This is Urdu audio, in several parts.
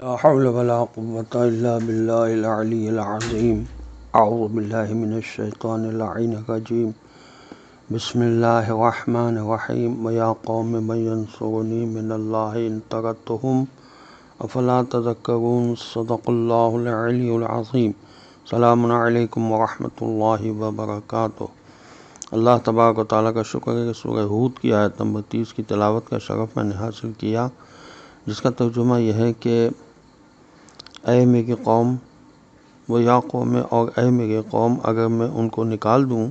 لا حول ولا قوة إلا بالله العلي العظيم. أعوذ بالله من الشيطان اللعين الرجيم. بسم الله الرحمن الرحيم. ويا قوم من ينصرني من الله إن طردتهم أفلا تذكرون. صدق الله العلي العظيم. سلام علیکم ورحمۃ اللہ وبرکاتہ. اللہ تبارک و تعالیٰ کا شکر ہے کہ سورہ ہود کی آیت نمبر 30 کی تلاوت کا شرف میں نے حاصل کیا، جس کا ترجمہ یہ ہے کہ اے میری قوم، وہ یا قوم اور اے میری قوم، اگر میں ان کو نکال دوں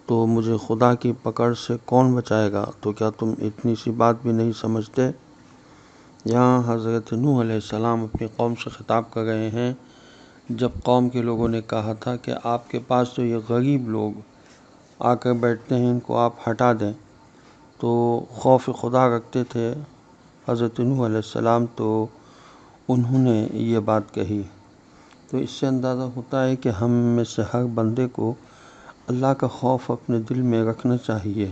تو مجھے خدا کی پکڑ سے کون بچائے گا؟ تو کیا تم اتنی سی بات بھی نہیں سمجھتے؟ یہاں حضرت نوح علیہ السلام اپنی قوم سے خطاب کر رہے ہیں، جب قوم کے لوگوں نے کہا تھا کہ آپ کے پاس جو یہ غریب لوگ آ کر بیٹھتے ہیں ان کو آپ ہٹا دیں، تو خوف خدا رکھتے تھے حضرت نوح علیہ السلام، تو انہوں نے یہ بات کہی. تو اس سے اندازہ ہوتا ہے کہ ہم میں سے ہر بندے کو اللہ کا خوف اپنے دل میں رکھنا چاہیے.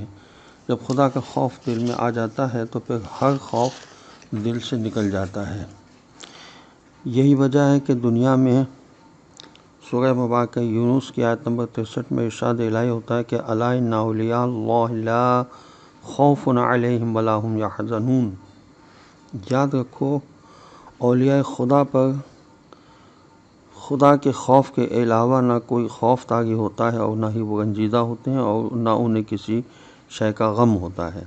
جب خدا کا خوف دل میں آ جاتا ہے تو پھر ہر خوف دل سے نکل جاتا ہے. یہی وجہ ہے کہ دنیا میں سورہ مبارکہ یونس کی آیت نمبر 63 میں ارشاد الہی ہوتا ہے کہ الا ان اولیاء اللہ لا خوف علیہم ولا هم یحزنون. یاد رکھو، اولیاء خدا پر خدا کے خوف کے علاوہ نہ کوئی خوف طاری ہوتا ہے، اور نہ ہی وہ رنجیدہ ہوتے ہیں، اور نہ انہیں کسی شے کا غم ہوتا ہے.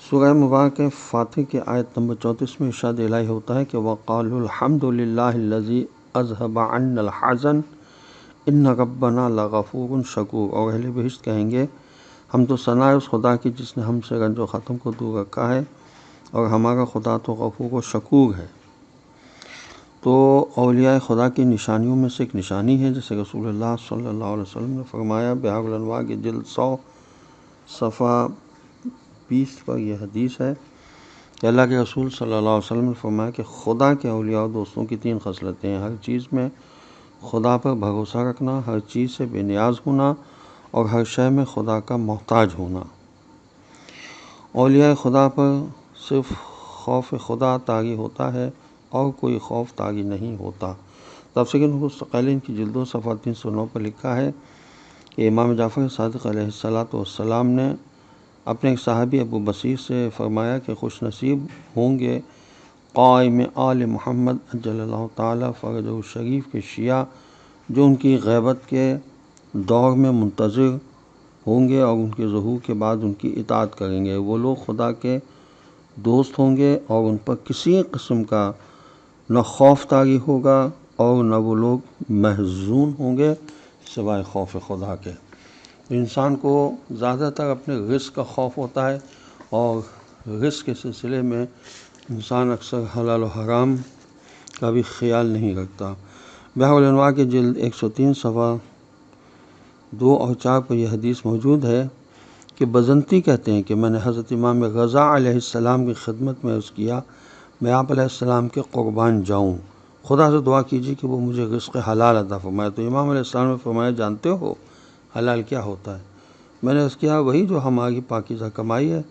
سورہ مبارکہ فاتح کی آیت نمبر 34 میں ارشاد الہی ہوتا ہے کہ وَقَالُوا الْحَمْدُ لِلَّهِ الَّذِي أَذْهَبَ عَنَّا الْحَزَنَ إِنَّ رَبَّنَا لَغَفُورٌ شَكُورٌ. اور اہل بہشت کہیں گے، ہم تو ثنا ہے اس خدا کی جس نے ہم سے رنج و ختم کو دور رکھا ہے، اور ہمارا خدا تو غفور و شکور ہے. تو اولیاء خدا کی نشانیوں میں سے ایک نشانی ہے، جیسے رسول اللہ صلی اللہ علیہ وسلم نے فرمایا، بحار الانوار کی جلد 100 صفحہ 20 پر یہ حدیث ہے کہ اللہ کے رسول صلی اللہ علیہ وسلم نے فرمایا کہ خدا کے اولیاء اور دوستوں کی 3 خصلتیں ہیں: ہر چیز میں خدا پر بھروسہ رکھنا، ہر چیز سے بے نیاز ہونا، اور ہر شے میں خدا کا محتاج ہونا. اولیاء خدا پر صرف خوف خدا طاری ہوتا ہے اور کوئی خوف طاری نہیں ہوتا. تفسیر مستقلین کی جلد 2 صفحہ 309 پر لکھا ہے کہ امام جعفر صادق علیہ السلام نے اپنے ایک صحابی ابو بصیر سے فرمایا کہ خوش نصیب ہوں گے قائم آل محمد عجل اللہ تعالیٰ فرجہ الشریف کے شیعہ، جو ان کی غیبت کے دور میں منتظر ہوں گے اور ان کے ظہور کے بعد ان کی اطاعت کریں گے. وہ لوگ خدا کے دوست ہوں گے اور ان پر کسی قسم کا نہ خوف طاری ہوگا اور نہ وہ لوگ محزون ہوں گے سوائے خوف خدا کے. انسان کو زیادہ تر اپنے رزق کا خوف ہوتا ہے، اور رزق کے سلسلے میں انسان اکثر حلال و حرام کا بھی خیال نہیں رکھتا. بحار الانوار کی جلد 103 صفحہ 2 اور 4 پر یہ حدیث موجود ہے کہ بزنتی کہتے ہیں کہ میں نے حضرت امام رضا علیہ السلام کی خدمت میں عرض کیا، میں آپ علیہ السلام کے قربان جاؤں، خدا سے دعا کیجیے کہ وہ مجھے رزق حلال عطا فرمائے. تو امام علیہ السلام نے فرمایا، جانتے ہو حلال کیا ہوتا ہے؟ میں نے عرض کیا، وہی جو ہماری پاکیزہ کمائی ہے.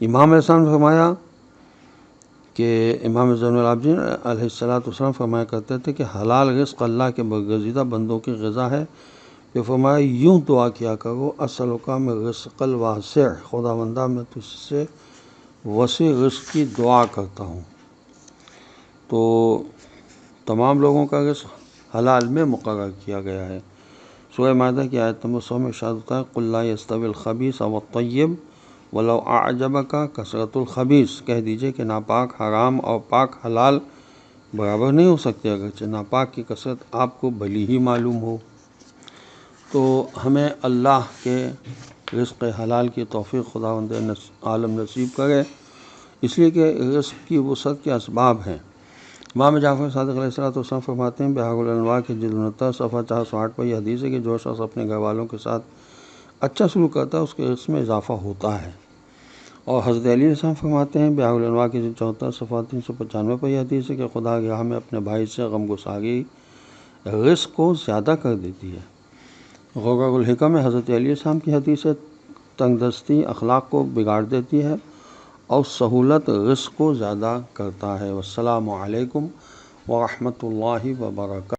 امام علیہ السلام نے فرمایا کہ امام زین العابدین علیہ السلام فرمایا کرتے تھے کہ حلال رزق اللہ کے برگزیدہ بندوں کی غذا ہے. کہ فرمایا، یوں دعا کیا کرو، اسألک من رزق الواسع، خدا بندہ میں تجھ سے وسیع رزق کی دعا کرتا ہوں. تو تمام لوگوں کا رزق حلال میں مقرر کیا گیا ہے. سورہ مائدہ کی آیت نمبر 100 میں ارشاد ہوتا ہے قل لا یستوی الخبیث والطیب ولو اعجبک کثرۃ الخبیث. کہہ دیجئے کہ ناپاک حرام اور پاک حلال برابر نہیں ہو سکتے، اگرچہ ناپاک کی کثرت آپ کو بھلی ہی معلوم ہو. تو ہمیں اللہ کے رزق حلال کی توفیق خداوند عالم نصیب کرے، اس لیے کہ رزق کی وسعت کے اسباب ہیں. امام جعفر صادق علیہ السلام فرماتے ہیں، بحار الانوار کی جلد 69 صفحہ 408 پر یہ حدیث ہے کہ جو شخص اپنے گھر والوں کے ساتھ اچھا سلوک کرتا ہے اس کے رزق میں اضافہ ہوتا ہے. اور حضرت علی علیہ السلام فرماتے ہیں، بحار الانوار کی جلد 74 صفحہ 395 پر یہ حدیث ہے کہ خدا کی راہ میں اپنے بھائی سے غم گساری رزق کو زیادہ کر دیتی ہے. غرر الحکم میں حضرت علی علیہ السلام کی حدیث ہے، تنگ دستی اخلاق کو بگاڑ دیتی ہے، اور سہولت رزق کو زیادہ کرتا ہے۔ والسلام علیکم ورحمۃ اللہ وبرکاتہ۔